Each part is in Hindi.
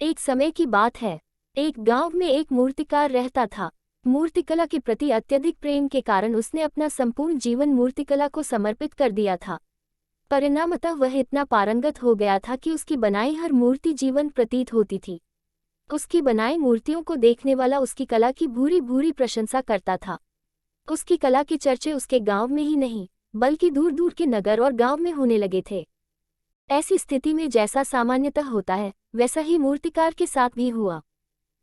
एक समय की बात है। एक गांव में एक मूर्तिकार रहता था। मूर्तिकला के प्रति अत्यधिक प्रेम के कारण उसने अपना संपूर्ण जीवन मूर्तिकला को समर्पित कर दिया था। परिणामतः वह इतना पारंगत हो गया था कि उसकी बनाई हर मूर्ति जीवन प्रतीत होती थी। उसकी बनाई मूर्तियों को देखने वाला उसकी कला की भूरी भूरी प्रशंसा करता था। उसकी कला के चर्चे उसके गांव में ही नहीं, बल्कि दूर दूर के नगर और गांव में होने लगे थे। ऐसी स्थिति में जैसा सामान्यतः होता है, वैसा ही मूर्तिकार के साथ भी हुआ।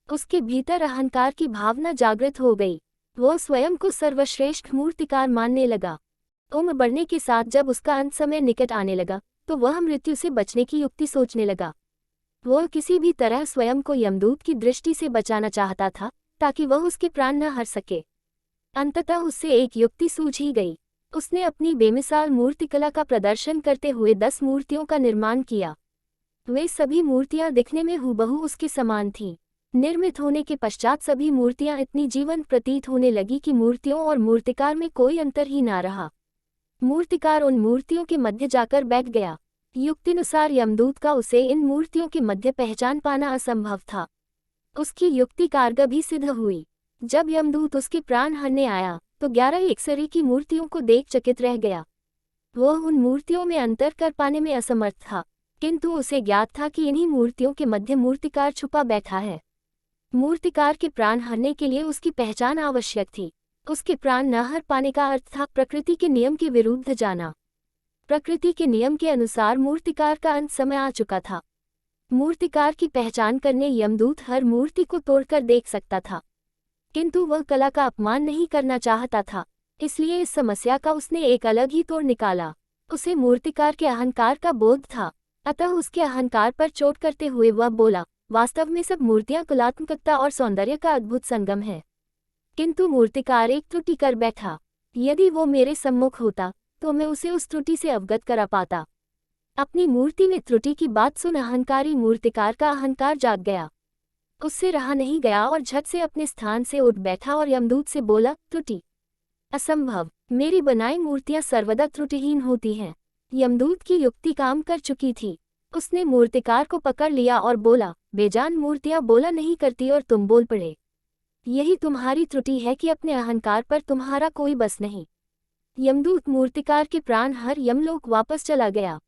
उसके भीतर अहंकार की भावना जागृत हो गई। वह स्वयं को सर्वश्रेष्ठ मूर्तिकार मानने लगा। उम्र बढ़ने के साथ जब उसका अंत समय निकट आने लगा, तो वह मृत्यु से बचने की युक्ति सोचने लगा। वह किसी भी तरह स्वयं को यमदूत की दृष्टि से बचाना चाहता था, ताकि वह उसके प्राण न हर सके। अंततः उससे एक युक्ति सूझ ही गई। उसने अपनी बेमिसाल मूर्तिकला का प्रदर्शन करते हुए 10 मूर्तियों का निर्माण किया। वे सभी मूर्तियां दिखने में हूबहू उसके समान थीं। निर्मित होने के पश्चात सभी मूर्तियां इतनी जीवंत प्रतीत होने लगी कि मूर्तियों और मूर्तिकार में कोई अंतर ही ना रहा। मूर्तिकार उन मूर्तियों के मध्य जाकर बैठ गया। युक्तिनुसार यमदूत का उसे इन मूर्तियों के मध्य पहचान पाना असंभव था। उसकी युक्ति कारगर भी सिद्ध हुई। जब यमदूत उसके प्राण हरने आया, तो 11 एकसरी की मूर्तियों को देख चकित रह गया। वह उन मूर्तियों में अंतर कर पाने में असमर्थ था, किंतु उसे ज्ञात था कि इन्हीं मूर्तियों के मध्य मूर्तिकार छुपा बैठा है। मूर्तिकार के प्राण हरने के लिए उसकी पहचान आवश्यक थी। उसके प्राण न हर पाने का अर्थ था प्रकृति के नियम के विरुद्ध जाना। प्रकृति के नियम के अनुसार मूर्तिकार का अंत समय आ चुका था। मूर्तिकार की पहचान करने यमदूत हर मूर्ति को तोड़कर देख सकता था, किंतु वह कला का अपमान नहीं करना चाहता था। इसलिए इस समस्या का उसने एक अलग ही तोड़ निकाला। उसे मूर्तिकार के अहंकार का बोध था, अतः उसके अहंकार पर चोट करते हुए वह बोला, वास्तव में सब मूर्तियां कलात्मकता और सौंदर्य का अद्भुत संगम है, किंतु मूर्तिकार एक त्रुटि कर बैठा। यदि वो मेरे सम्मुख होता, तो मैं उसे उस त्रुटि से अवगत करा पाता। अपनी मूर्ति में त्रुटि की बात सुन अहंकारी मूर्तिकार का अहंकार जाग गया। उससे रहा नहीं गया और झट से अपने स्थान से उठ बैठा और यमदूत से बोला, त्रुटि? असंभव, मेरी बनाई मूर्तियां सर्वदा त्रुटिहीन होती हैं। यमदूत की युक्ति काम कर चुकी थी। उसने मूर्तिकार को पकड़ लिया और बोला, बेजान मूर्तियां बोला नहीं करती और तुम बोल पड़े। यही तुम्हारी त्रुटि है कि अपने अहंकार पर तुम्हारा कोई बस नहीं। यमदूत मूर्तिकार के प्राण हर यमलोक वापस चला गया।